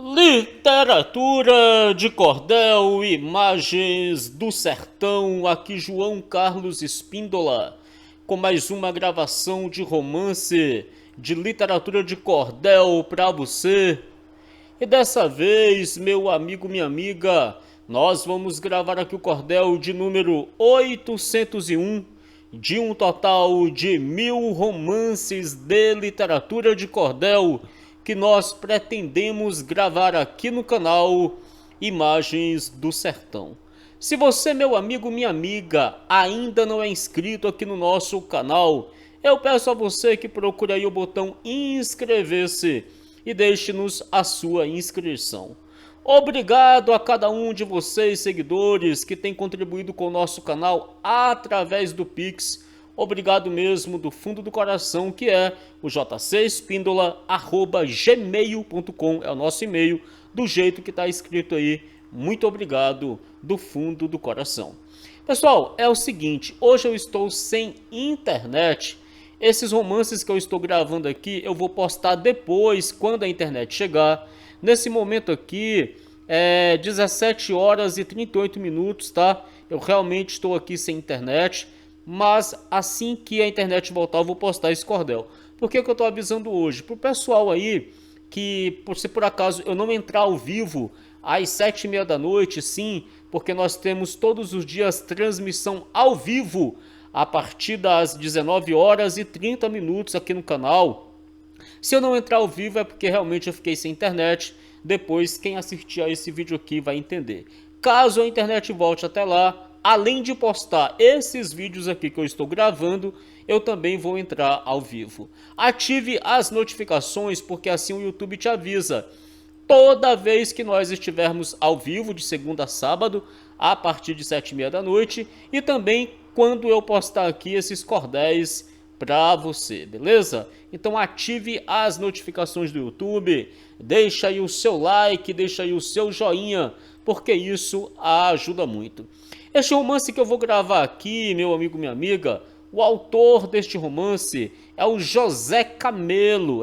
Literatura de cordel, imagens do sertão, aqui João Carlos Espíndola, com mais uma gravação de romance de literatura de cordel para você. E dessa vez, meu amigo, minha amiga, nós vamos gravar aqui o cordel de número 801, de um total de 1000 romances de literatura de cordel, que nós pretendemos gravar aqui no canal Imagens do Sertão. Se você, meu amigo, minha amiga, ainda não é inscrito aqui no nosso canal, eu peço a você que procure aí o botão inscrever-se e deixe-nos a sua inscrição. Obrigado a cada um de vocês, seguidores, que tem contribuído com o nosso canal através do Pix. Obrigado mesmo do fundo do coração, que é o jcespindola@gmail.com, é o nosso e-mail, do jeito que está escrito aí. Muito obrigado do fundo do coração. Pessoal, é o seguinte, hoje eu estou sem internet. Esses romances que eu estou gravando aqui, eu vou postar depois, quando a internet chegar. Nesse momento aqui, 17 horas e 38 minutos, tá? Eu realmente estou aqui sem internet. Mas assim que a internet voltar, eu vou postar esse cordel. Por que eu estou avisando hoje? Para o pessoal aí, que se por acaso eu não entrar ao vivo às 7h30 da noite, sim, porque nós temos todos os dias transmissão ao vivo a partir das 19 horas e 30 minutos aqui no canal. Se eu não entrar ao vivo é porque realmente eu fiquei sem internet. Depois quem assistir a esse vídeo aqui vai entender. Caso a internet volte até lá, além de postar esses vídeos aqui que eu estou gravando, eu também vou entrar ao vivo. Ative as notificações, porque assim o YouTube te avisa toda vez que nós estivermos ao vivo, de segunda a sábado, a partir de 7h30 da noite, e também quando eu postar aqui esses cordéis para você, beleza? Então ative as notificações do YouTube, deixa aí o seu like, deixa aí o seu joinha, porque isso ajuda muito. Este romance que eu vou gravar aqui, meu amigo, minha amiga, o autor deste romance é o José Camelo,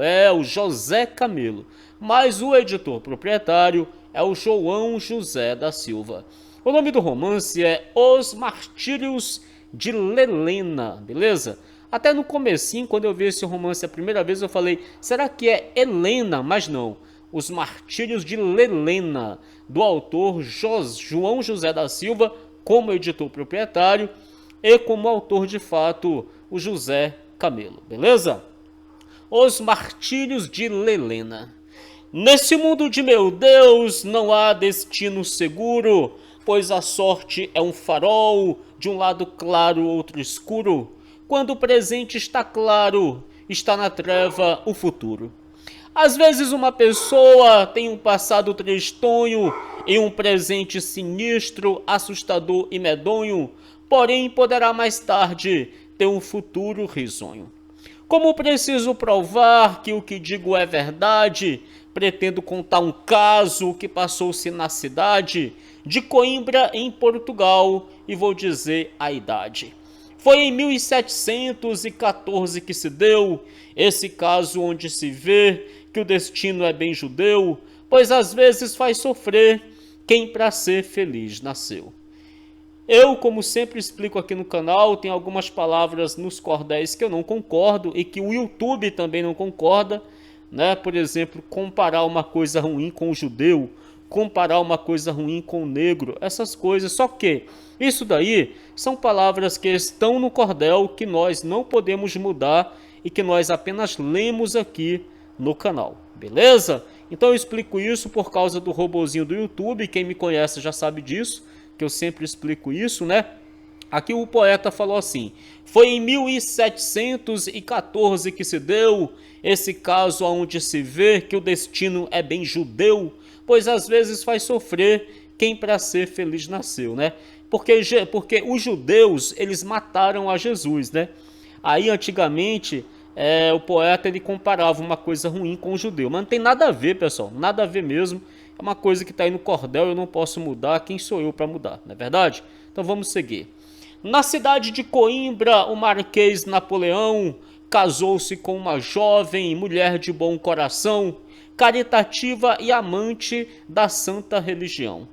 mas o editor proprietário é o João José da Silva. O nome do romance é Os Martírios de Lelena, beleza? Até no comecinho, quando eu vi esse romance a primeira vez, eu falei, será que é Helena? Mas não. Os Martírios de Lelena, do autor João José da Silva, como editor proprietário, e como autor de fato, o José Camelo, beleza? Os Martírios de Lelena. Nesse mundo de meu Deus, não há destino seguro, pois a sorte é um farol, de um lado claro, outro escuro. Quando o presente está claro, está na treva o futuro. Às vezes uma pessoa tem um passado tristonho e um presente sinistro, assustador e medonho, porém poderá mais tarde ter um futuro risonho. Como preciso provar que o que digo é verdade, pretendo contar um caso que passou-se na cidade de Coimbra, em Portugal, e vou dizer a idade. Foi em 1714 que se deu esse caso onde se vê que o destino é bem judeu, pois às vezes faz sofrer quem para ser feliz nasceu. Eu, como sempre explico aqui no canal, tem algumas palavras nos cordéis que eu não concordo e que o YouTube também não concorda, né? Por exemplo, comparar uma coisa ruim com o judeu, comparar uma coisa ruim com o negro, essas coisas. Só que isso daí são palavras que estão no cordel, que nós não podemos mudar e que nós apenas lemos aqui no canal, beleza? Então eu explico isso por causa do robozinho do YouTube. Quem me conhece já sabe disso, que eu sempre explico isso, né? Aqui o poeta falou assim: foi em 1714 que se deu esse caso onde se vê que o destino é bem judeu, pois às vezes faz sofrer quem para ser feliz nasceu, né? Porque os judeus, eles mataram a Jesus, né? Aí antigamente o poeta ele comparava uma coisa ruim com o judeu, mas não tem nada a ver, pessoal, nada a ver mesmo. É uma coisa que está aí no cordel, eu não posso mudar, quem sou eu para mudar, não é verdade? Então vamos seguir. Na cidade de Coimbra, o Marquês Napoleão casou-se com uma jovem mulher de bom coração, caritativa e amante da santa religião.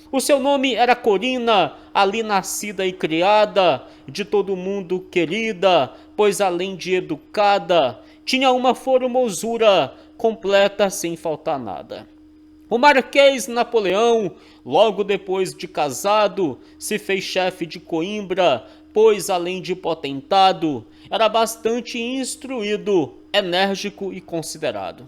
O seu nome era Corina, ali nascida e criada, de todo mundo querida, pois além de educada, tinha uma formosura completa sem faltar nada. O Marquês Napoleão, logo depois de casado, se fez chefe de Coimbra, pois além de potentado, era bastante instruído, enérgico e considerado.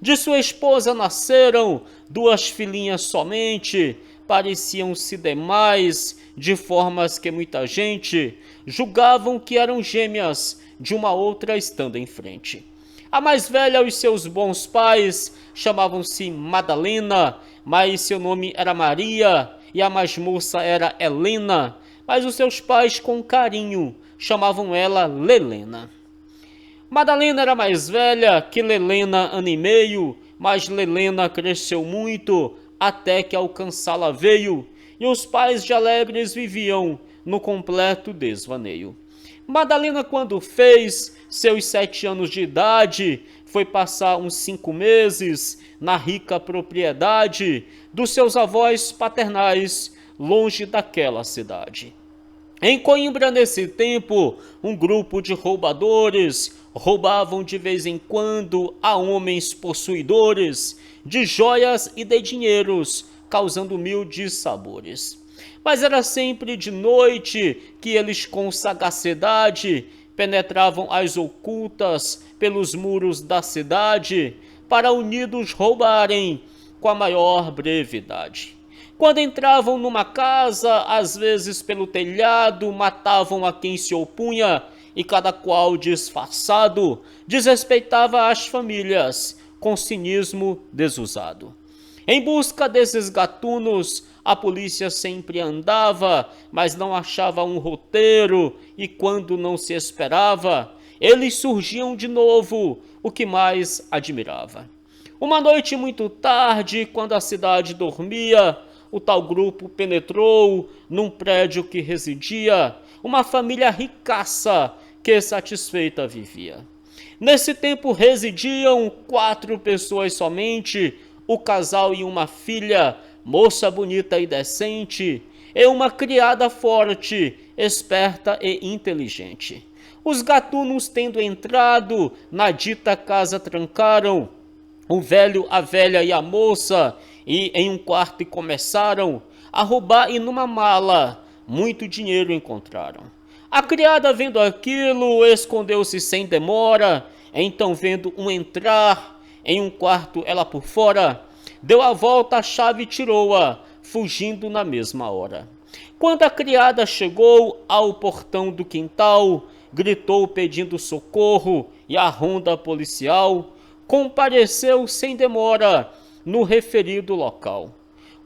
De sua esposa nasceram 2 filhinhas somente, pareciam-se demais, de formas que muita gente julgavam que eram gêmeas, de uma outra estando em frente. A mais velha, os seus bons pais, chamavam-se Madalena, mas seu nome era Maria, e a mais moça era Helena, mas os seus pais, com carinho, chamavam ela Lelena. Madalena era mais velha que Lelena, ano e meio, mas Lelena cresceu muito, até que alcançá-la veio, e os pais de Alegres viviam no completo desvaneio. Madalena, quando fez seus 7 anos de idade, foi passar uns 5 meses na rica propriedade dos seus avós paternais, longe daquela cidade. Em Coimbra, nesse tempo, um grupo de roubadores roubavam de vez em quando a homens possuidores de joias e de dinheiros, causando mil dissabores. Mas era sempre de noite que eles com sagacidade penetravam as ocultas pelos muros da cidade para unidos roubarem com a maior brevidade. Quando entravam numa casa, às vezes pelo telhado, matavam a quem se opunha e cada qual disfarçado desrespeitava as famílias com cinismo desusado. Em busca desses gatunos, a polícia sempre andava, mas não achava um roteiro, e quando não se esperava, eles surgiam de novo, o que mais admirava. Uma noite muito tarde, quando a cidade dormia, o tal grupo penetrou num prédio que residia uma família ricaça que satisfeita vivia. Nesse tempo residiam 4 pessoas somente, o casal e uma filha, moça bonita e decente, e uma criada forte, esperta e inteligente. Os gatunos, tendo entrado na dita casa, trancaram o velho, a velha e a moça, e em um quarto começaram a roubar, e numa mala muito dinheiro encontraram. A criada, vendo aquilo, escondeu-se sem demora. Então, vendo um entrar em um quarto, ela por fora, deu a volta, a chave e tirou-a, fugindo na mesma hora. Quando a criada chegou ao portão do quintal, gritou pedindo socorro, e a ronda policial compareceu sem demora no referido local.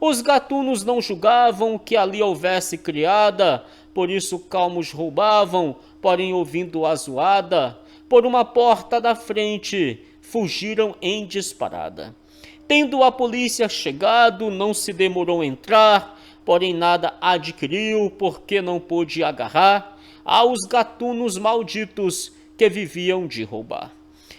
Os gatunos não julgavam que ali houvesse criada, por isso calmos roubavam, porém ouvindo a zoada, por uma porta da frente fugiram em disparada. Tendo a polícia chegado, não se demorou a entrar, porém nada adquiriu, porque não pôde agarrar aos gatunos malditos que viviam de roubar.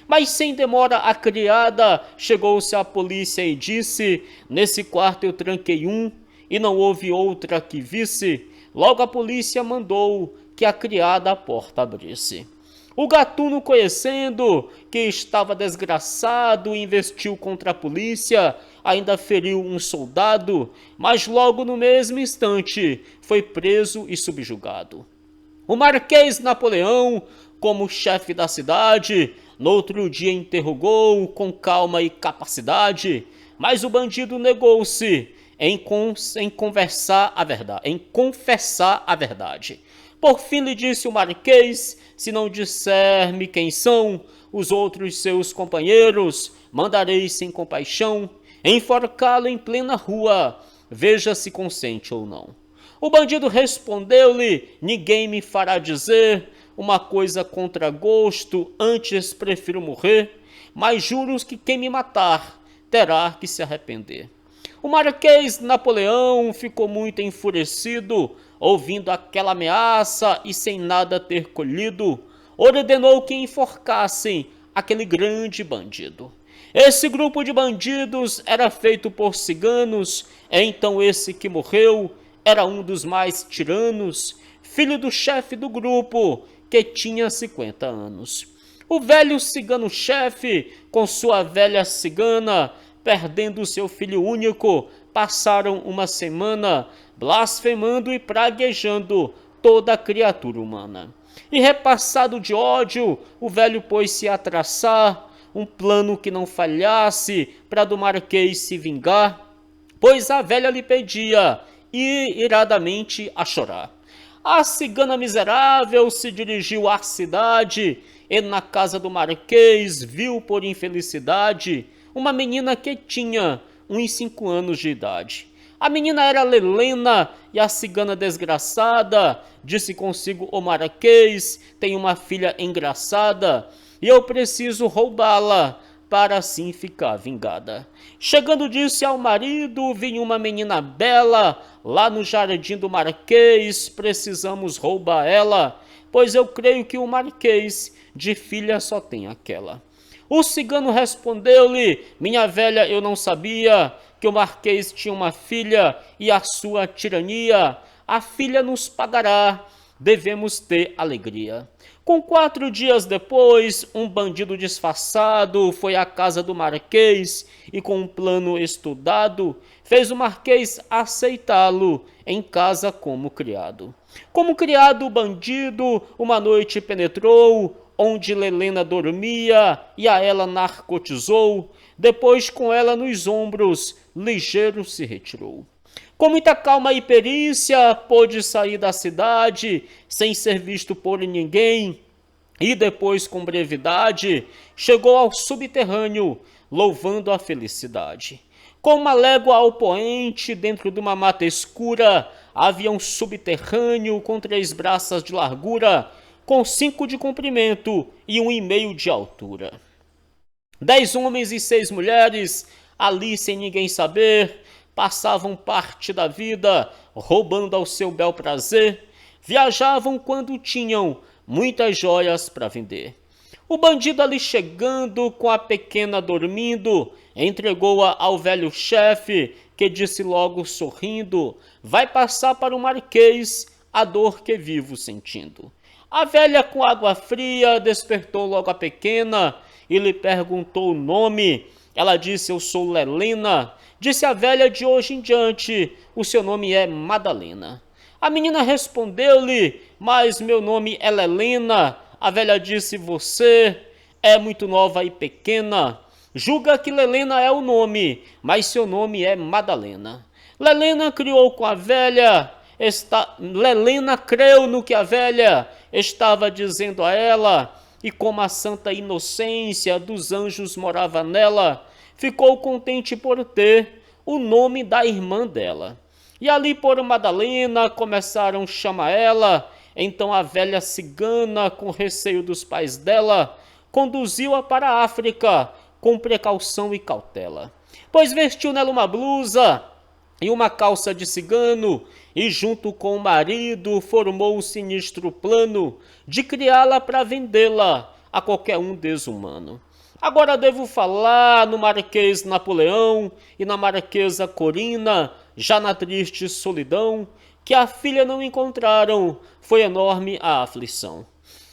Mas sem demora a criada chegou-se à polícia e disse: nesse quarto eu tranquei um, e não houve outra que visse. Logo a polícia mandou que a criada a porta abrisse. O gatuno, conhecendo que estava desgraçado, investiu contra a polícia, ainda feriu um soldado, mas logo no mesmo instante foi preso e subjugado. O Marquês Napoleão, como chefe da cidade, no outro dia interrogou com calma e capacidade, mas o bandido negou-se em confessar a verdade. Por fim lhe disse o Marquês: se não disser-me quem são os outros seus companheiros, mandarei sem compaixão enforcá-lo em plena rua, veja se consente ou não. O bandido respondeu-lhe: ninguém me fará dizer uma coisa contra gosto, antes prefiro morrer, mas juro que quem me matar terá que se arrepender. O Marquês Napoleão ficou muito enfurecido, ouvindo aquela ameaça, e sem nada ter colhido, ordenou que enforcassem aquele grande bandido. Esse grupo de bandidos era feito por ciganos, então esse que morreu era um dos mais tiranos, filho do chefe do grupo, que tinha 50 anos. O velho cigano-chefe, com sua velha cigana, perdendo seu filho único, passaram uma semana blasfemando e praguejando toda a criatura humana. E repassado de ódio, o velho pôs-se a traçar um plano que não falhasse para do Marquês se vingar, pois a velha lhe pedia, e iradamente a chorar. A cigana miserável se dirigiu à cidade e na casa do Marquês viu por infelicidade uma menina que tinha uns 5 anos de idade. A menina era Lelena e a cigana desgraçada disse consigo: o Marquês tem uma filha engraçada e eu preciso roubá-la para assim ficar vingada. Chegando disse ao marido: vinha uma menina bela lá no jardim do Marquês, precisamos roubar ela, pois eu creio que o Marquês de filha só tem aquela. O cigano respondeu-lhe: minha velha, eu não sabia que o Marquês tinha uma filha e a sua tirania. A filha nos pagará, devemos ter alegria. Com 4 dias depois, um bandido disfarçado foi à casa do Marquês e, com um plano estudado, fez o Marquês aceitá-lo em casa como criado. Como criado, o bandido uma noite penetrou onde Lelena dormia e a ela narcotizou. Depois, com ela nos ombros, ligeiro se retirou. Com muita calma e perícia, pôde sair da cidade, sem ser visto por ninguém, e depois, com brevidade, chegou ao subterrâneo, louvando a felicidade. Com uma légua ao poente, dentro de uma mata escura, havia um subterrâneo com 3 braças de largura, com 5 de comprimento e 1,5 de altura. 10 homens e 6 mulheres, ali sem ninguém saber, passavam parte da vida roubando ao seu bel prazer, viajavam quando tinham muitas joias para vender. O bandido ali chegando, com a pequena dormindo, entregou-a ao velho chefe, que disse logo sorrindo: vai passar para o Marquês a dor que vivo sentindo. A velha, com água fria, despertou logo a pequena e lhe perguntou o nome. Ela disse: eu sou Lelena. Disse a velha: de hoje em diante, o seu nome é Madalena. A menina respondeu-lhe: mas meu nome é Lelena. A velha disse: você é muito nova e pequena. Julga que Lelena é o nome, mas seu nome é Madalena. Lelena criou com a velha. Lelena creu no que a velha estava dizendo a ela, e como a santa inocência dos anjos morava nela, ficou contente por ter o nome da irmã dela. E ali por Madalena começaram a chamar ela. Então a velha cigana, com receio dos pais dela, conduziu-a para a África com precaução e cautela, pois vestiu nela uma blusa e uma calça de cigano, e junto com o marido formou um sinistro plano de criá-la para vendê-la a qualquer um desumano. Agora devo falar no Marquês Napoleão e na Marquesa Corina, já na triste solidão, que a filha não encontraram, foi enorme a aflição.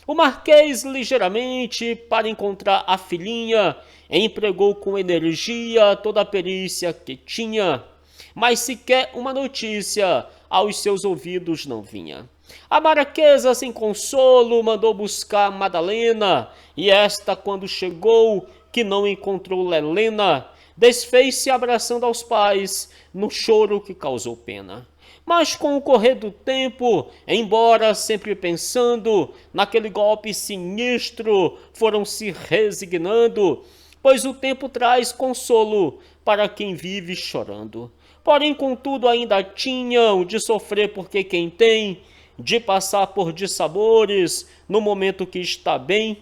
O Marquês, ligeiramente, para encontrar a filhinha, empregou com energia toda a perícia que tinha, mas sequer uma notícia aos seus ouvidos não vinha. A Marquesa, sem consolo, mandou buscar Madalena, e esta, quando chegou, que não encontrou Lelena, desfez-se abraçando aos pais, no choro que causou pena. Mas com o correr do tempo, embora sempre pensando naquele golpe sinistro, foram se resignando, pois o tempo traz consolo para quem vive chorando. Porém, contudo, ainda tinham de sofrer, porque quem tem de passar por dissabores no momento que está bem,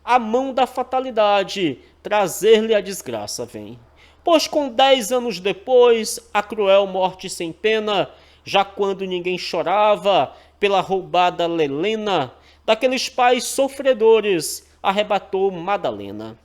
a mão da fatalidade trazer-lhe a desgraça vem. Pois com 10 anos depois, a cruel morte sem pena, já quando ninguém chorava pela roubada Lelena, daqueles pais sofredores arrebatou Madalena.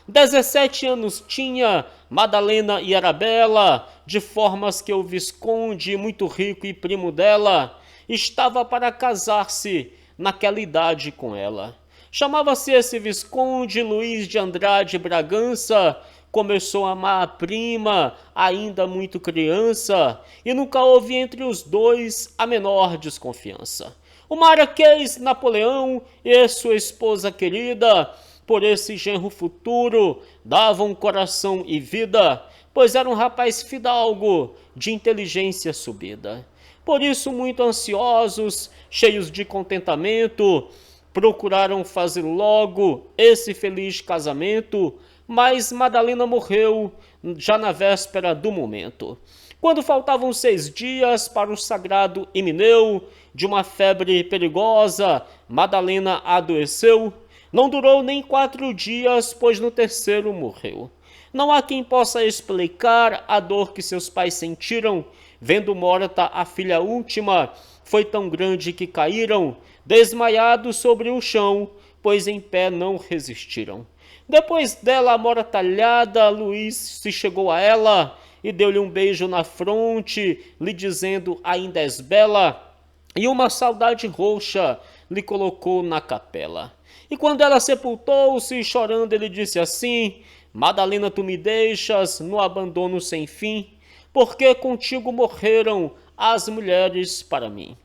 17 anos tinha Madalena e era bela, de formas que o Visconde, muito rico e primo dela, estava para casar-se naquela idade com ela. Chamava-se esse Visconde Luís de Andrade Bragança. Começou a amar a prima, ainda muito criança, e nunca houve entre os dois a menor desconfiança. O Marquês Napoleão e sua esposa querida, por esse genro futuro, davam coração e vida, pois era um rapaz fidalgo, de inteligência subida. Por isso, muito ansiosos, cheios de contentamento, procuraram fazer logo esse feliz casamento, mas Madalena morreu já na véspera do momento. Quando faltavam 6 dias para o sagrado Imineu, de uma febre perigosa, Madalena adoeceu. Não durou nem 4 dias, pois no terceiro morreu. Não há quem possa explicar a dor que seus pais sentiram, vendo morta a filha última. Foi tão grande que caíram, desmaiados sobre o chão, pois em pé não resistiram. Depois dela amortalhada, Luís se chegou a ela e deu-lhe um beijo na fronte, lhe dizendo: ainda és bela, e uma saudade roxa lhe colocou na capela. E quando ela sepultou-se, chorando, ele disse assim: Madalena, tu me deixas no abandono sem fim, porque contigo morreram as mulheres para mim.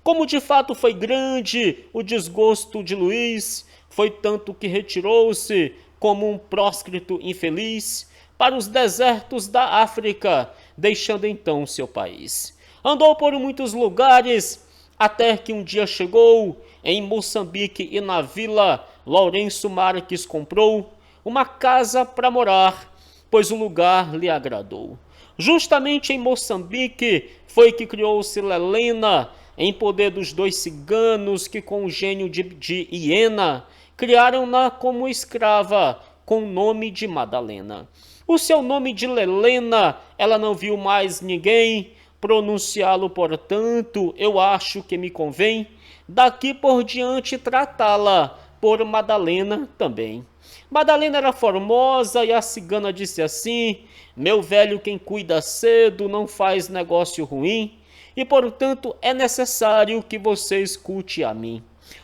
Como de fato foi grande o desgosto de Luís, foi tanto que retirou-se como um próscrito infeliz para os desertos da África, deixando então seu país. Andou por muitos lugares, até que um dia chegou em Moçambique e na vila Lourenço Marques comprou uma casa para morar, pois o lugar lhe agradou. Justamente em Moçambique foi que criou-se Lelena, em poder dos 2 ciganos que com o gênio de hiena criaram-na como escrava, com o nome de Madalena. O seu nome de Lelena, ela não viu mais ninguém pronunciá-lo, portanto, eu acho que me convém, daqui por diante, tratá-la por Madalena também. Madalena era formosa e a cigana disse assim: meu velho, quem cuida cedo não faz negócio ruim, e portanto é necessário que você escute a mim.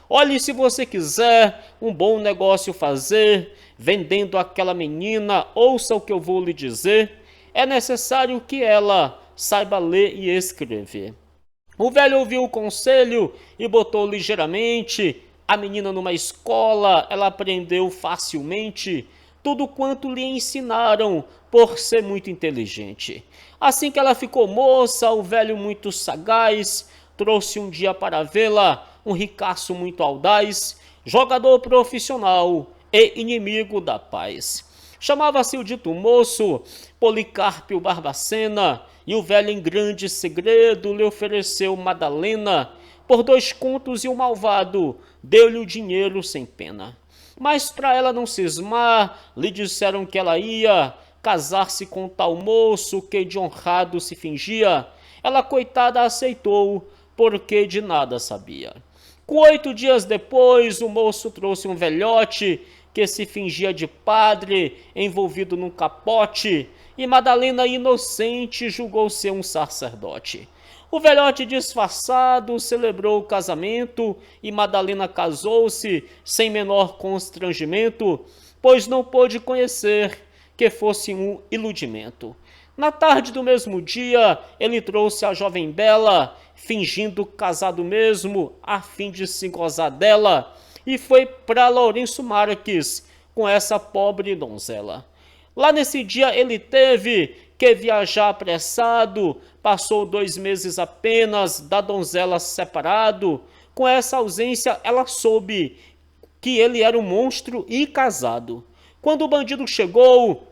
Olhe, se você quiser um bom negócio fazer, vendendo aquela menina, ouça o que eu vou lhe dizer. É necessário que ela saiba ler e escrever. O velho ouviu o conselho e botou ligeiramente a menina numa escola. Ela aprendeu facilmente tudo quanto lhe ensinaram, por ser muito inteligente. Assim que ela ficou moça, o velho, muito sagaz, trouxe um dia para vê-la um ricaço muito audaz, jogador profissional e inimigo da paz. Chamava-se o dito moço Policarpio Barbacena, e o velho, em grande segredo, lhe ofereceu Madalena. Por 2 contos, e o malvado deu-lhe o dinheiro sem pena. Mas para ela não cismar, lhe disseram que ela ia casar-se com tal moço que de honrado se fingia. Ela, coitada, aceitou, porque de nada sabia. Com 8 dias depois, o moço trouxe um velhote que se fingia de padre, envolvido num capote, e Madalena, inocente, julgou ser um sacerdote. O velhote, disfarçado, celebrou o casamento e Madalena casou-se sem menor constrangimento, pois não pôde conhecer que fosse um iludimento. Na tarde do mesmo dia, ele trouxe a jovem bela, fingindo casado mesmo, a fim de se gozar dela, e foi para Lourenço Marques com essa pobre donzela. Lá nesse dia ele teve que viajar apressado, passou 2 meses apenas da donzela separado. Com essa ausência ela soube que ele era um monstro e casado. Quando o bandido chegou,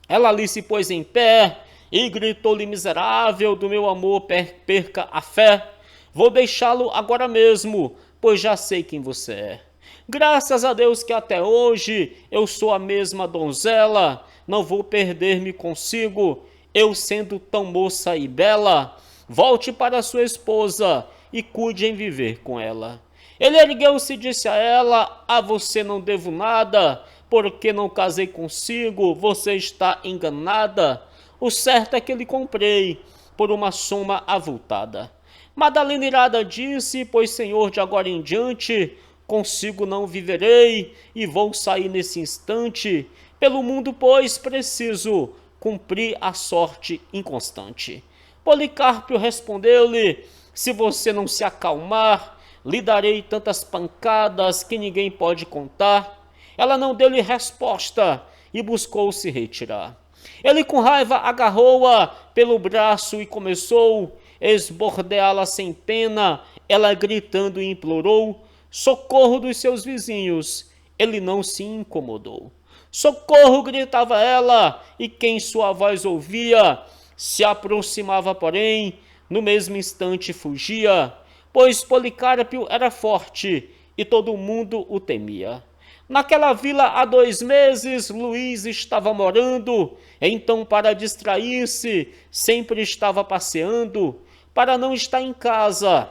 ela ali se pôs em pé e gritou-lhe: miserável, do meu amor perca a fé. Vou deixá-lo agora mesmo, pois já sei quem você é. Graças a Deus que até hoje eu sou a mesma donzela, não vou perder-me consigo, eu sendo tão moça e bela. Volte para sua esposa e cuide em viver com ela. Ele ergueu-se e disse a ela: a você não devo nada, porque não casei consigo, você está enganada. O certo é que lhe comprei por uma soma avultada. Madalena irada disse, pois Senhor, de agora em diante, consigo não viverei e vou sair nesse instante. Pelo mundo, pois, preciso cumprir a sorte inconstante. Policarpo respondeu-lhe, se você não se acalmar, lhe darei tantas pancadas que ninguém pode contar. Ela não deu-lhe resposta e buscou se retirar. Ele com raiva agarrou-a pelo braço e começou a esbordeá-la sem pena. Ela gritando implorou socorro dos seus vizinhos. Ele não se incomodou. Socorro, gritava ela, e quem sua voz ouvia se aproximava, porém, no mesmo instante fugia, pois Policarpo era forte e todo mundo o temia. Naquela vila há 2 meses Luís estava morando, então para distrair-se sempre estava passeando, para não estar em casa,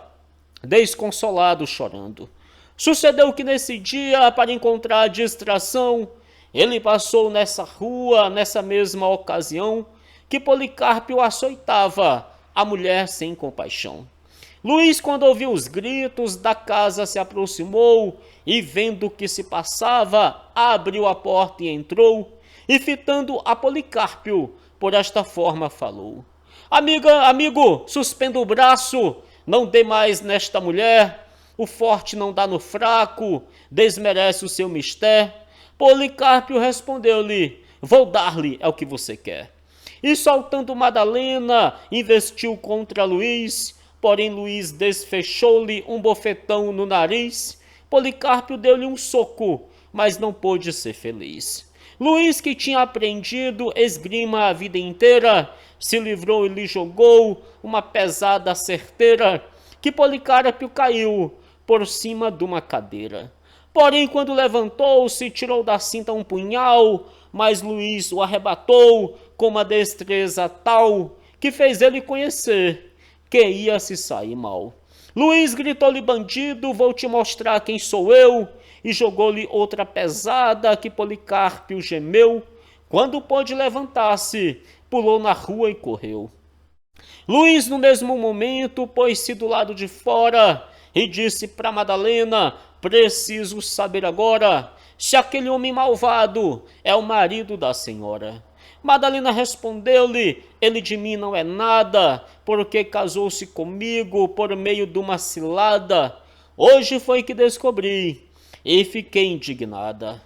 desconsolado chorando. Sucedeu que nesse dia, para encontrar distração, ele passou nessa rua, nessa mesma ocasião, que Policarpo açoitava a mulher sem compaixão. Luís, quando ouviu os gritos da casa, se aproximou e, vendo o que se passava, abriu a porta e entrou, e fitando a Policarpo, por esta forma falou: amigo, suspenda o braço, não dê mais nesta mulher, o forte não dá no fraco, desmerece o seu mistério. Policarpo respondeu-lhe: vou dar-lhe é o que você quer. E soltando Madalena, investiu contra Luís, porém Luís desfechou-lhe um bofetão no nariz. Policarpo deu-lhe um soco, mas não pôde ser feliz. Luís, que tinha aprendido esgrima a vida inteira, se livrou e lhe jogou uma pesada certeira, que Policarpo caiu por cima de uma cadeira. Porém, quando levantou-se, tirou da cinta um punhal, mas Luís o arrebatou com uma destreza tal que fez ele conhecer que ia se sair mal. Luís gritou-lhe: bandido, vou te mostrar quem sou eu, e jogou-lhe outra pesada que Policarpo gemeu. Quando pôde levantar-se, pulou na rua e correu. Luís, no mesmo momento, pôs-se do lado de fora e disse para Madalena: preciso saber agora se aquele homem malvado é o marido da senhora. Madalena respondeu-lhe: ele de mim não é nada, porque casou-se comigo por meio de uma cilada. Hoje foi que descobri e fiquei indignada.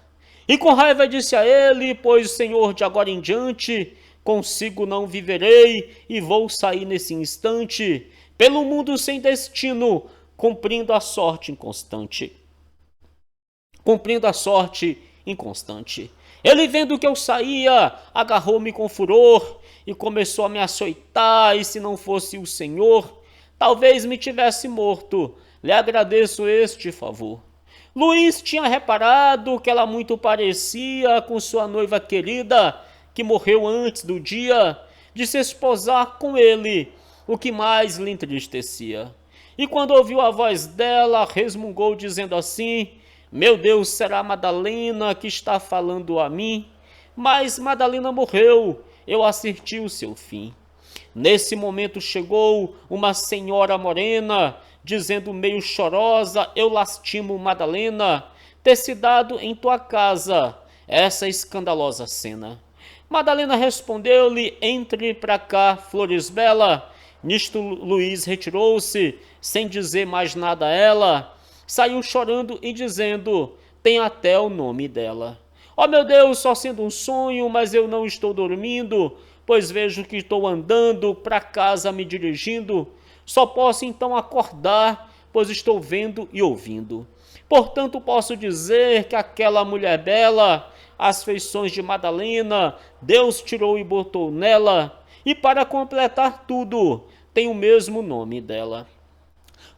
E com raiva disse a ele: pois, Senhor, de agora em diante consigo não viverei e vou sair nesse instante pelo mundo sem destino, cumprindo a sorte inconstante. Ele, vendo que eu saía, agarrou-me com furor e começou a me açoitar, e se não fosse o Senhor, talvez me tivesse morto. Lhe agradeço este favor. Luís tinha reparado que ela muito parecia com sua noiva querida, que morreu antes do dia de se esposar com ele, o que mais lhe entristecia. E quando ouviu a voz dela, resmungou dizendo assim: meu Deus, será Madalena que está falando a mim? Mas Madalena morreu, eu acertei o seu fim. Nesse momento chegou uma senhora morena, dizendo meio chorosa: eu lastimo, Madalena, ter se dado em tua casa essa escandalosa cena. Madalena respondeu-lhe: entre pra cá, Floresbella. Nisto Luís retirou-se, sem dizer mais nada a ela. Saiu chorando e dizendo: tem até o nome dela. Ó meu Deus, só sendo um sonho, mas eu não estou dormindo, pois vejo que estou andando para casa me dirigindo. Só posso então acordar, pois estou vendo e ouvindo. Portanto posso dizer que aquela mulher bela, as feições de Madalena, Deus tirou e botou nela, e para completar tudo, tem o mesmo nome dela.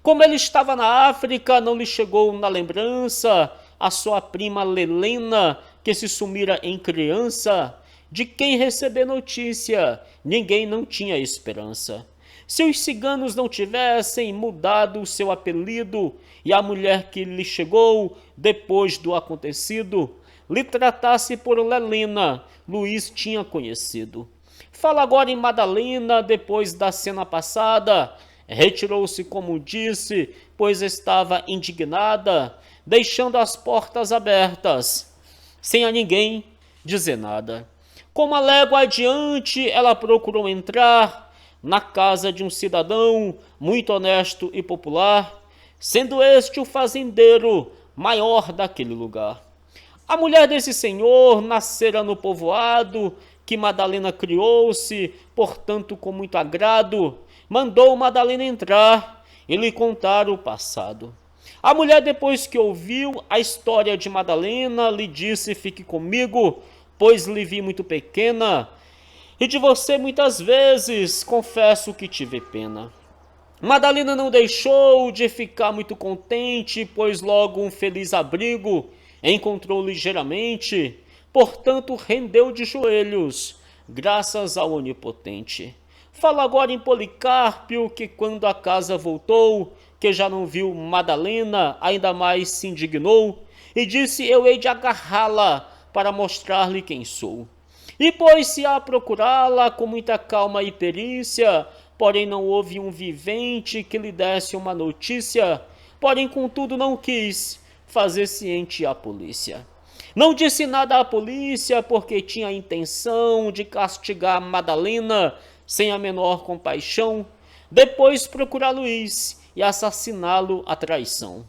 Como ele estava na África, não lhe chegou na lembrança a sua prima Lelena, que se sumira em criança, de quem receber notícia, ninguém não tinha esperança. Se os ciganos não tivessem mudado o seu apelido, e a mulher que lhe chegou depois do acontecido, lhe tratasse por Lelena, Luís tinha conhecido. Fala agora em Madalena depois da cena passada. Retirou-se, como disse, pois estava indignada, deixando as portas abertas, sem a ninguém dizer nada. Com uma légua adiante, ela procurou entrar na casa de um cidadão muito honesto e popular, sendo este o fazendeiro maior daquele lugar. A mulher desse senhor nascera no povoado que Madalena criou-se, portanto, com muito agrado, mandou Madalena entrar e lhe contar o passado. A mulher, depois que ouviu a história de Madalena, lhe disse: fique comigo, pois lhe vi muito pequena, e de você muitas vezes confesso que tive pena. Madalena não deixou de ficar muito contente, pois logo um feliz abrigo encontrou ligeiramente, portanto rendeu de joelhos, graças ao Onipotente. Fala agora em Policarpio, que quando a casa voltou, que já não viu Madalena, ainda mais se indignou, e disse: eu hei de agarrá-la para mostrar-lhe quem sou. E pôs-se a procurá-la com muita calma e perícia, porém não houve um vivente que lhe desse uma notícia, porém contudo não quis fazer ciente a polícia. Não disse nada à polícia porque tinha a intenção de castigar Madalena sem a menor compaixão, depois procurar Luís e assassiná-lo à traição.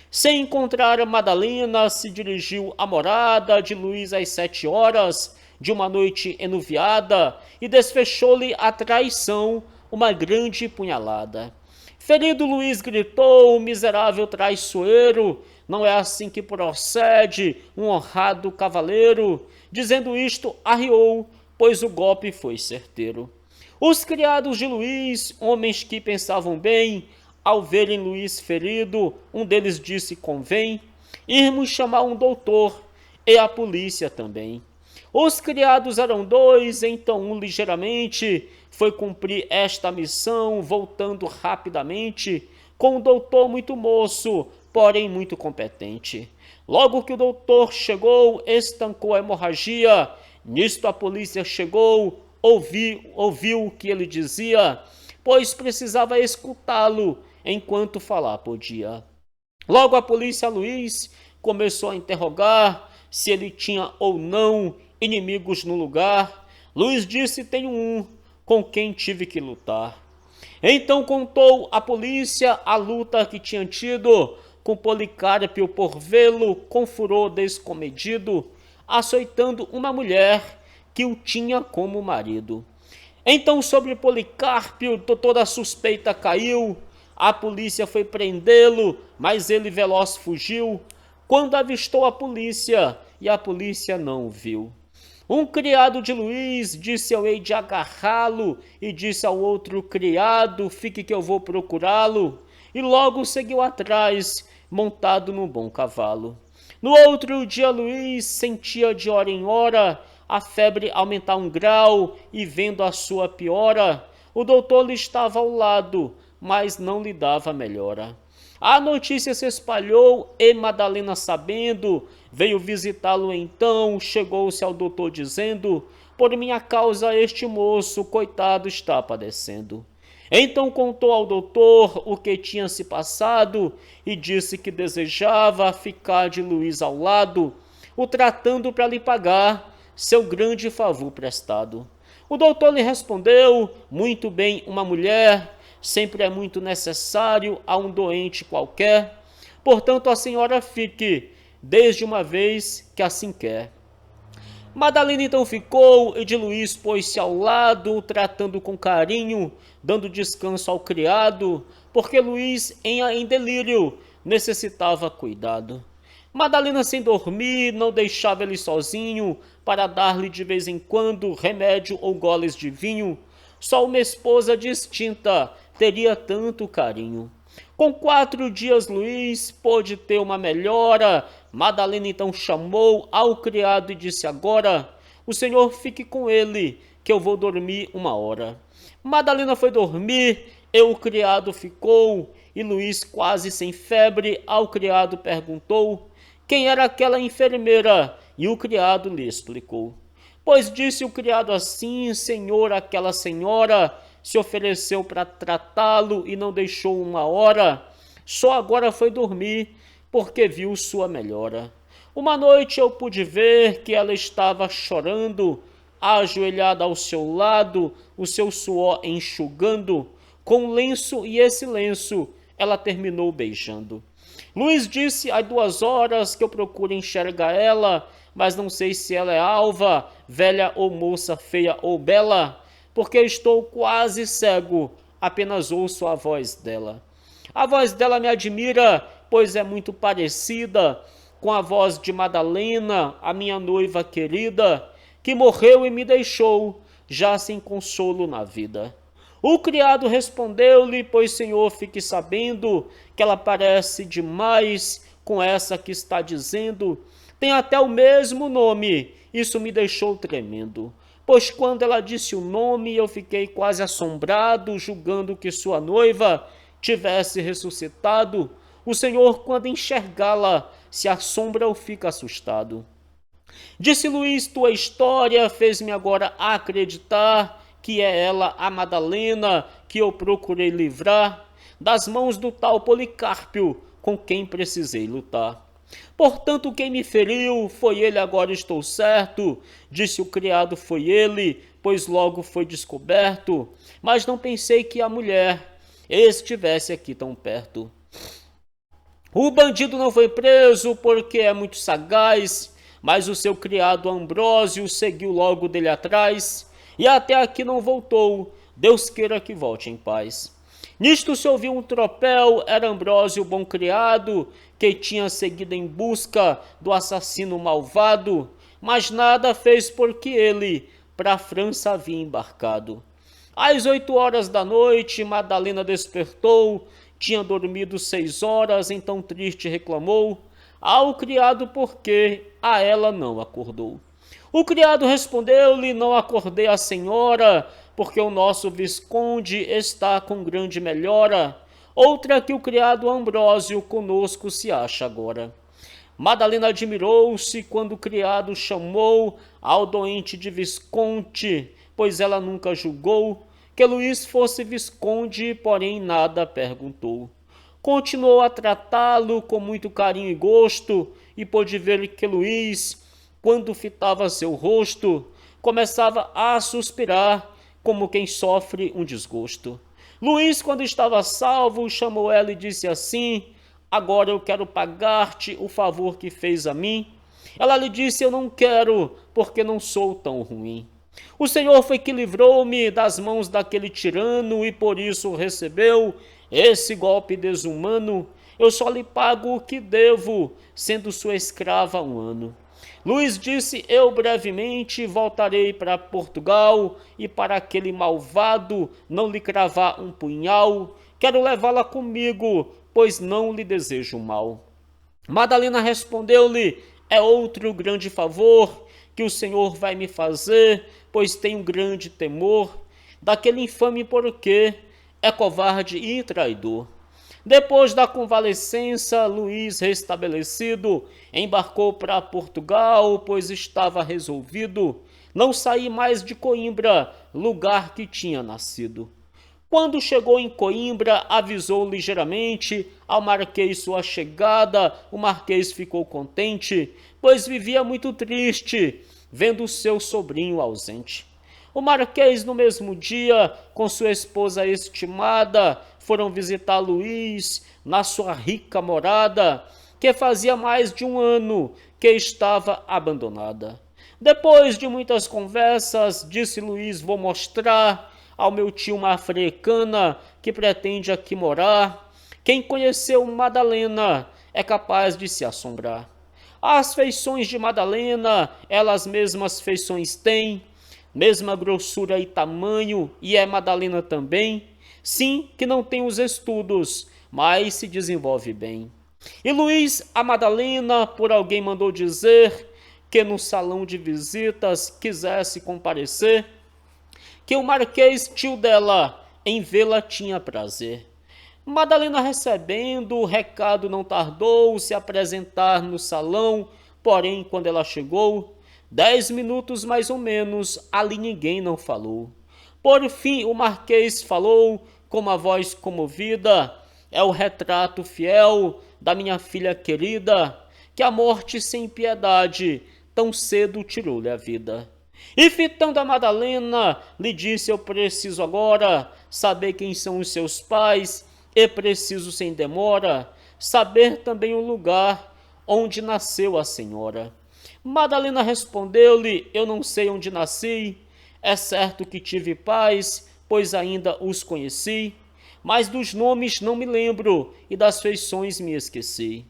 Sem encontrar Madalena, se dirigiu à morada de Luís às 7 horas de uma noite enuviada e desfechou-lhe a traição uma grande punhalada. Ferido, Luís gritou: miserável traiçoeiro, não é assim que procede um honrado cavaleiro. Dizendo isto, arriou, pois o golpe foi certeiro. Os criados de Luís, homens que pensavam bem, ao verem Luís ferido, um deles disse: convém irmos chamar um doutor e a polícia também. Os criados eram 2, então um ligeiramente foi cumprir esta missão, voltando rapidamente, com um doutor muito moço, porém muito competente. Logo que o doutor chegou, estancou a hemorragia. Nisto a polícia chegou, ouviu o que ele dizia, pois precisava escutá-lo enquanto falar podia. Logo a polícia Luís começou a interrogar se ele tinha ou não inimigos no lugar. Luís disse: tenho um com quem tive que lutar. Então contou à polícia a luta que tinha tido com Policarpio por vê-lo com furor descomedido, açoitando uma mulher que o tinha como marido. Então sobre Policarpio toda a suspeita caiu. A polícia foi prendê-lo, mas ele veloz fugiu, quando avistou a polícia, e a polícia não o viu. Um criado de Luís disse: eu hei de agarrá-lo, e disse ao outro criado: fique que eu vou procurá-lo, e logo seguiu atrás, montado num bom cavalo. No outro dia Luís sentia de hora em hora a febre aumentar 1 grau, e vendo a sua piora, o doutor lhe estava ao lado, mas não lhe dava melhora. A notícia se espalhou e Madalena, sabendo, veio visitá-lo. Então chegou-se ao doutor dizendo: por minha causa este moço, coitado, está padecendo. Então contou ao doutor o que tinha se passado e disse que desejava ficar de Luís ao lado, o tratando para lhe pagar seu grande favor prestado. O doutor lhe respondeu: muito bem, uma mulher sempre é muito necessário a um doente qualquer, portanto a senhora fique, desde uma vez que assim quer. Madalena então ficou, e de Luís pôs-se ao lado, tratando com carinho, dando descanso ao criado, porque Luís, em delírio, necessitava cuidado. Madalena, sem dormir, não deixava ele sozinho, para dar-lhe de vez em quando remédio ou goles de vinho. Só uma esposa distinta teria tanto carinho. Com 4 dias Luís pôde ter uma melhora. Madalena então chamou ao criado e disse: agora o senhor fique com ele, que eu vou dormir 1 hora. Madalena foi dormir e o criado ficou, e Luís, quase sem febre, ao criado perguntou quem era aquela enfermeira e o criado lhe explicou. Pois disse o criado assim: Senhor, aquela senhora se ofereceu para tratá-lo e não deixou uma hora. Só agora foi dormir, porque viu sua melhora. Uma noite eu pude ver que ela estava chorando, ajoelhada ao seu lado, o seu suor enxugando, com um lenço, e esse lenço ela terminou beijando. Luiz disse: há 2 horas que eu procuro enxergar ela, mas não sei se ela é alva, velha ou moça, feia ou bela, porque estou quase cego, apenas ouço a voz dela. A voz dela me admira, pois é muito parecida com a voz de Madalena, a minha noiva querida, que morreu e me deixou, já sem consolo na vida. O criado respondeu-lhe: pois, senhor, fique sabendo que ela parece demais com essa que está dizendo. Tem até o mesmo nome. Isso me deixou tremendo. Pois quando ela disse o nome, eu fiquei quase assombrado, julgando que sua noiva tivesse ressuscitado. O senhor, quando enxergá-la, se assombra ou fica assustado. Disse Luiz: tua história fez-me agora acreditar que é ela a Madalena que eu procurei livrar das mãos do tal Policarpio com quem precisei lutar. Portanto, quem me feriu foi ele, agora estou certo. Disse o criado: foi ele, pois logo foi descoberto. Mas não pensei que a mulher estivesse aqui tão perto. O bandido não foi preso porque é muito sagaz, mas o seu criado Ambrósio seguiu logo dele atrás e até aqui não voltou. Deus queira que volte em paz. Nisto se ouviu um tropel, era Ambrósio, bom criado, que tinha seguido em busca do assassino malvado, mas nada fez porque ele para a França havia embarcado. Às 8 horas da noite, Madalena despertou, tinha dormido 6 horas, então triste reclamou ao criado porque a ela não acordou. O criado respondeu-lhe: não acordei a senhora, porque o nosso Visconde está com grande melhora. Outra que o criado Ambrósio conosco se acha agora. Madalena admirou-se quando o criado chamou ao doente de Visconde, pois ela nunca julgou que Luiz fosse Visconde, porém nada perguntou. Continuou a tratá-lo com muito carinho e gosto, e pôde ver que Luiz, quando fitava seu rosto, começava a suspirar, como quem sofre um desgosto. Luiz, quando estava salvo, chamou ela e disse assim: agora eu quero pagar-te o favor que fez a mim. Ela lhe disse: eu não quero, porque não sou tão ruim. O Senhor foi que livrou-me das mãos daquele tirano e por isso recebeu esse golpe desumano. Eu só lhe pago o que devo, sendo sua escrava 1 ano. Luiz disse: eu brevemente voltarei para Portugal e para aquele malvado não lhe cravar um punhal. Quero levá-la comigo, pois não lhe desejo mal. Madalena respondeu-lhe: é outro grande favor que o Senhor vai me fazer, pois tenho grande temor daquele infame porque é covarde e traidor. Depois da convalescença, Luiz, restabelecido, embarcou para Portugal, pois estava resolvido não sair mais de Coimbra, lugar que tinha nascido. Quando chegou em Coimbra, avisou ligeiramente ao Marquês sua chegada. O Marquês ficou contente, pois vivia muito triste, vendo seu sobrinho ausente. O Marquês, no mesmo dia, com sua esposa estimada, foram visitar Luiz na sua rica morada, que fazia mais de 1 ano que estava abandonada. Depois de muitas conversas, disse Luiz: vou mostrar ao meu tio uma africana que pretende aqui morar. Quem conheceu Madalena é capaz de se assombrar. As feições de Madalena, elas mesmas feições têm, mesma grossura e tamanho, e é Madalena também. Sim, que não tem os estudos, mas se desenvolve bem. E Luiz, a Madalena, por alguém mandou dizer que no salão de visitas quisesse comparecer, que o Marquês, tio dela, em vê-la tinha prazer. Madalena, recebendo o recado, não tardou se apresentar no salão, Porém, quando ela chegou, 10 minutos mais ou menos, ali ninguém não falou. Por fim, o Marquês falou com uma voz comovida: é o retrato fiel da minha filha querida, que a morte sem piedade tão cedo tirou-lhe a vida. E fitando a Madalena, lhe disse: eu preciso agora saber quem são os seus pais, e preciso sem demora saber também o lugar onde nasceu a senhora. Madalena respondeu-lhe: eu não sei onde nasci, é certo que tive pais, pois ainda os conheci, mas dos nomes não me lembro e das feições me esqueci.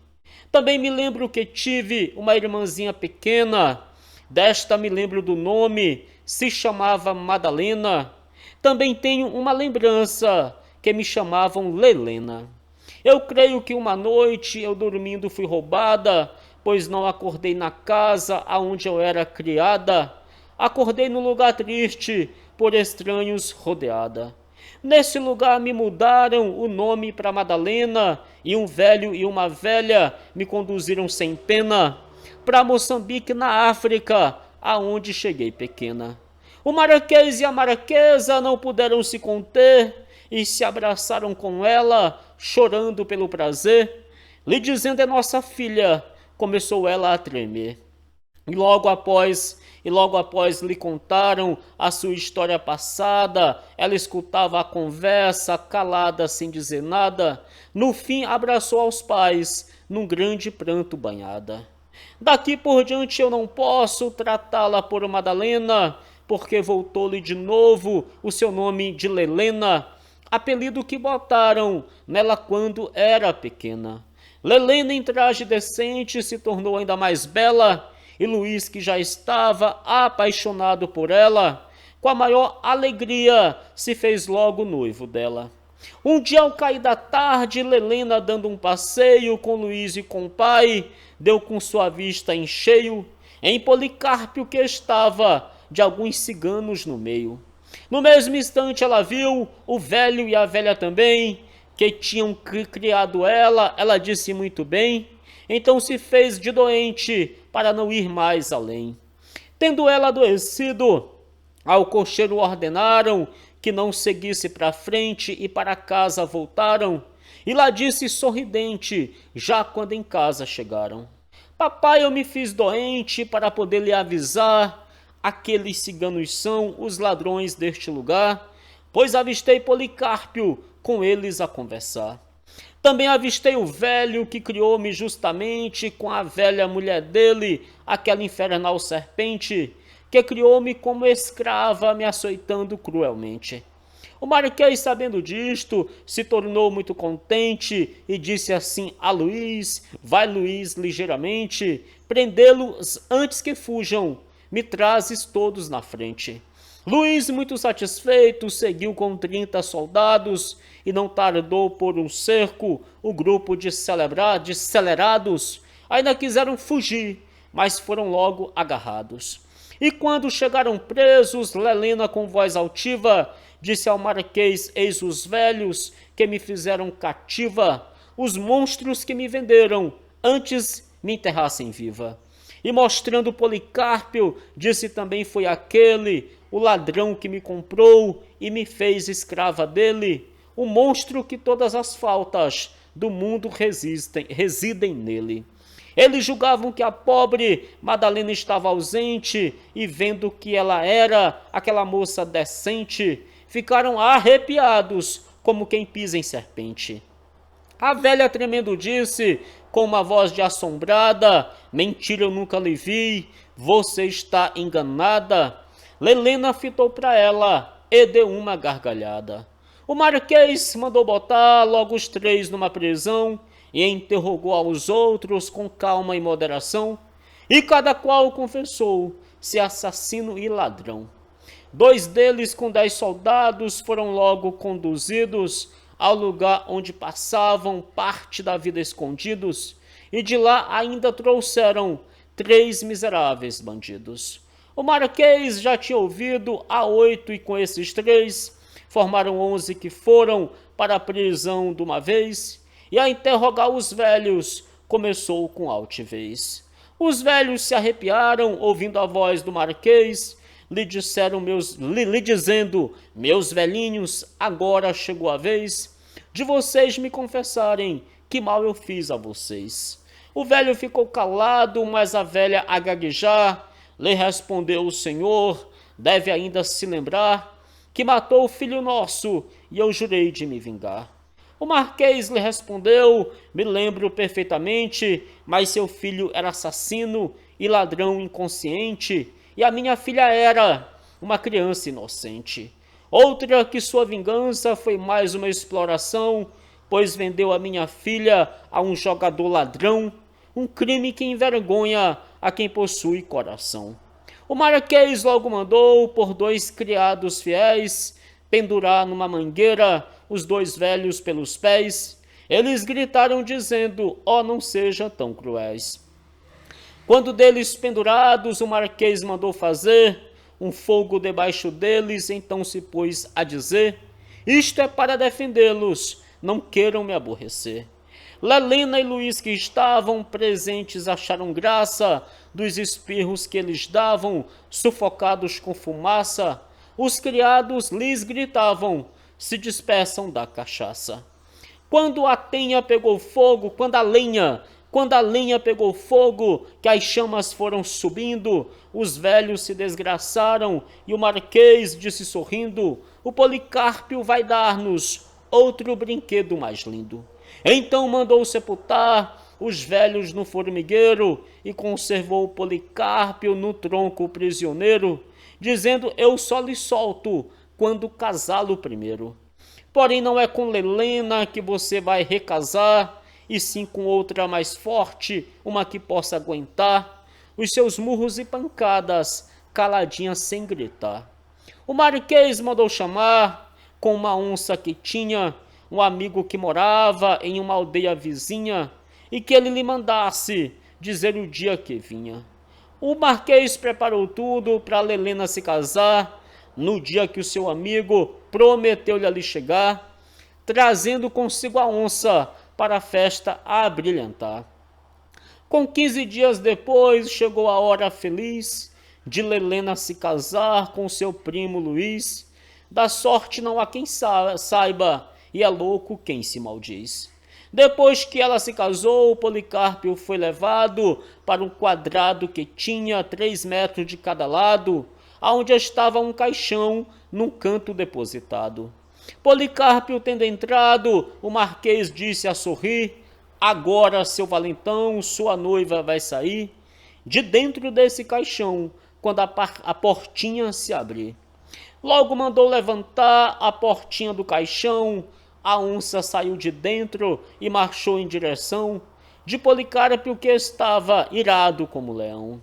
Também me lembro que tive uma irmãzinha pequena, desta me lembro do nome, se chamava Madalena. Também tenho uma lembrança que me chamavam Lelena. Eu creio que uma noite eu dormindo fui roubada, pois não acordei na casa aonde eu era criada. Acordei num lugar triste, por estranhos rodeada. Nesse lugar me mudaram o nome para Madalena, e um velho e uma velha me conduziram sem pena para Moçambique, na África, aonde cheguei pequena. O Marquês e a Marquesa não puderam se conter e se abraçaram com ela, chorando pelo prazer, lhe dizendo: é nossa filha. Começou ela a tremer. E logo após lhe contaram a sua história passada. Ela escutava a conversa, calada, sem dizer nada. No fim, abraçou aos pais, num grande pranto banhada. Daqui por diante eu não posso tratá-la por Madalena, porque voltou-lhe de novo o seu nome de Lelena, apelido que botaram nela quando era pequena. Lelena, em traje decente, se tornou ainda mais bela, e Luiz, que já estava apaixonado por ela, com a maior alegria se fez logo noivo dela. Um dia, ao cair da tarde, Lelena, dando um passeio com Luiz e com o pai, deu com sua vista em cheio em Policarpio, que estava de alguns ciganos no meio. No mesmo instante ela viu o velho e a velha também, que tinham criado ela. Ela disse: muito bem. Então se fez de doente para não ir mais além. Tendo ela adoecido, ao cocheiro ordenaram que não seguisse para frente, e para casa voltaram. E lá disse sorridente, já quando em casa chegaram: papai, eu me fiz doente para poder lhe avisar. Aqueles ciganos são os ladrões deste lugar, pois avistei Policarpio com eles a conversar. Também avistei o velho que criou-me justamente com a velha mulher dele, aquela infernal serpente, que criou-me como escrava, me açoitando cruelmente. O Marquês, sabendo disto, se tornou muito contente e disse assim a Luiz: vai, Luiz, ligeiramente, prendê-los antes que fujam, me trazes todos na frente. Luiz, muito satisfeito, seguiu com 30 soldados e não tardou por um cerco o grupo de acelerados. Ainda quiseram fugir, mas foram logo agarrados. E quando chegaram presos, Lelena, com voz altiva, disse ao Marquês: eis os velhos que me fizeram cativa, os monstros que me venderam, antes me enterrassem viva. E mostrando Policarpio, disse também: foi aquele, o ladrão que me comprou e me fez escrava dele, o monstro que todas as faltas do mundo residem nele. Eles julgavam que a pobre Madalena estava ausente, e vendo que ela era aquela moça decente, ficaram arrepiados como quem pisa em serpente. A velha, tremendo, disse com uma voz de assombrada: mentira, eu nunca lhe vi, você está enganada. Lelena fitou para ela e deu uma gargalhada. O Marquês mandou botar logo os três numa prisão e interrogou aos outros com calma e moderação, e cada qual confessou ser assassino e ladrão. 2 deles, com 10 soldados, foram logo conduzidos ao lugar onde passavam parte da vida escondidos, e de lá ainda trouxeram 3 miseráveis bandidos. O Marquês já tinha ouvido a 8, e com esses 3 formaram 11 que foram para a prisão de uma vez, e a interrogar os velhos começou com altivez. Os velhos se arrepiaram, ouvindo a voz do Marquês, lhe dizendo, meus velhinhos, agora chegou a vez de vocês me confessarem que mal eu fiz a vocês. O velho ficou calado, mas a velha a gaguejar, lhe respondeu o Senhor, deve ainda se lembrar, que matou o filho nosso, e eu jurei de me vingar. O Marquês lhe respondeu, me lembro perfeitamente, mas seu filho era assassino e ladrão inconsciente, e a minha filha era uma criança inocente. Outra que sua vingança foi mais uma exploração, pois vendeu a minha filha a um jogador ladrão, um crime que envergonha a quem possui coração. O Marquês logo mandou por 2 criados fiéis pendurar numa mangueira os 2 velhos pelos pés. Eles gritaram dizendo, não seja tão cruéis. Quando deles pendurados, o Marquês mandou fazer um fogo debaixo deles, então se pôs a dizer, isto é para defendê-los, não queiram me aborrecer. Lelena e Luiz, que estavam presentes, acharam graça dos espirros que eles davam, sufocados com fumaça. Os criados lhes gritavam, se dispersam da cachaça. Quando a lenha pegou fogo, quando a lenha pegou fogo, que as chamas foram subindo, os velhos se desgraçaram e o Marquês disse sorrindo, o Policarpio vai dar-nos outro brinquedo mais lindo. Então mandou sepultar os velhos no formigueiro e conservou o Policarpio no tronco prisioneiro, dizendo, eu só lhe solto quando casá-lo primeiro. Porém não é com Lelena que você vai recasar, e sim com outra mais forte, uma que possa aguentar os seus murros e pancadas, caladinha sem gritar. O Marquês mandou chamar com uma onça que tinha um amigo que morava em uma aldeia vizinha e que ele lhe mandasse dizer o dia que vinha. O Marquês preparou tudo para Lelena se casar no dia que o seu amigo prometeu-lhe ali chegar, trazendo consigo a onça para a festa a brilhantar. Com 15 dias depois chegou a hora feliz de Lelena se casar com seu primo Luiz. Da sorte não há quem saiba, e é louco quem se maldiz. Depois que ela se casou, o Policarpio foi levado para um quadrado que tinha 3 metros de cada lado, aonde estava um caixão num canto depositado. Policarpio tendo entrado, o Marquês disse a sorrir, agora, seu valentão, sua noiva vai sair de dentro desse caixão, quando a portinha se abrir. Logo mandou levantar a portinha do caixão, a onça saiu de dentro e marchou em direção de Policarpio, que estava irado como leão.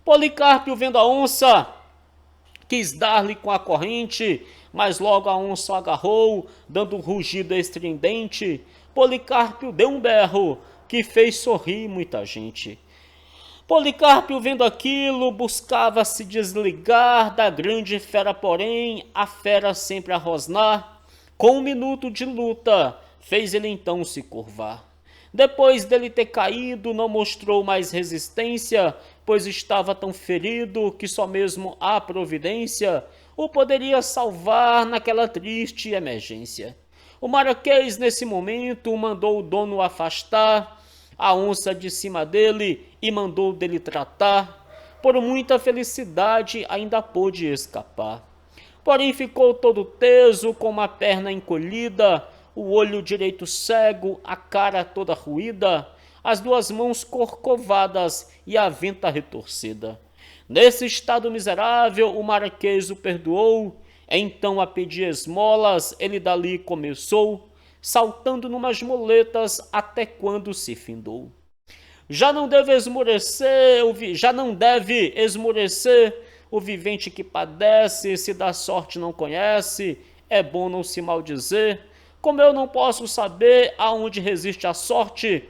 Policarpio, vendo a onça, quis dar-lhe com a corrente, mas logo a onça o agarrou, dando um rugido estridente. Policarpio deu um berro que fez sorrir muita gente. Policarpio, vendo aquilo, buscava se desligar da grande fera, porém, a fera sempre a rosnar. Com 1 minuto de luta, fez ele então se curvar. Depois dele ter caído, não mostrou mais resistência, pois estava tão ferido que só mesmo a providência o poderia salvar naquela triste emergência. O Marquês, nesse momento, mandou o dono afastar a onça de cima dele e mandou dele tratar. Por muita felicidade, ainda pôde escapar. Porém ficou todo teso, com uma perna encolhida, o olho direito cego, a cara toda ruída, as 2 mãos corcovadas e a venta retorcida. Nesse estado miserável, o Marquês o perdoou, então a pedir esmolas, ele dali começou, saltando numas muletas até quando se findou. Já não deve esmorecer o vivente que padece, se da sorte não conhece, é bom não se maldizer. Como eu não posso saber aonde resiste a sorte,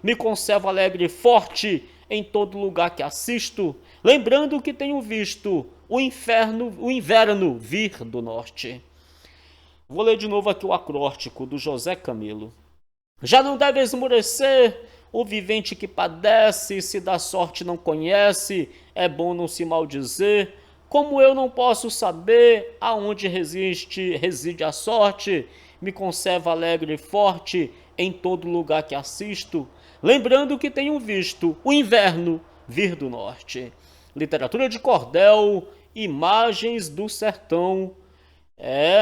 me conservo alegre e forte em todo lugar que assisto, lembrando que tenho visto o inverno vir do norte. Vou ler de novo aqui o acróstico do José Camilo. Já não deve esmorecer O vivente que padece, se da sorte não conhece, é bom não se maldizer. Como eu não posso saber aonde reside a sorte, me conserva alegre e forte em todo lugar que assisto, lembrando que tenho visto o inverno vir do norte. Literatura de cordel, imagens do sertão.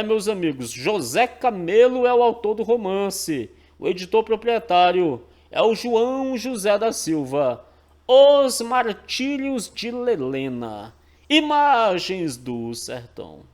Meus amigos, José Camelo é o autor do romance. O editor proprietário é o João José da Silva. Os Martírios de Lelena. Imagens do Sertão.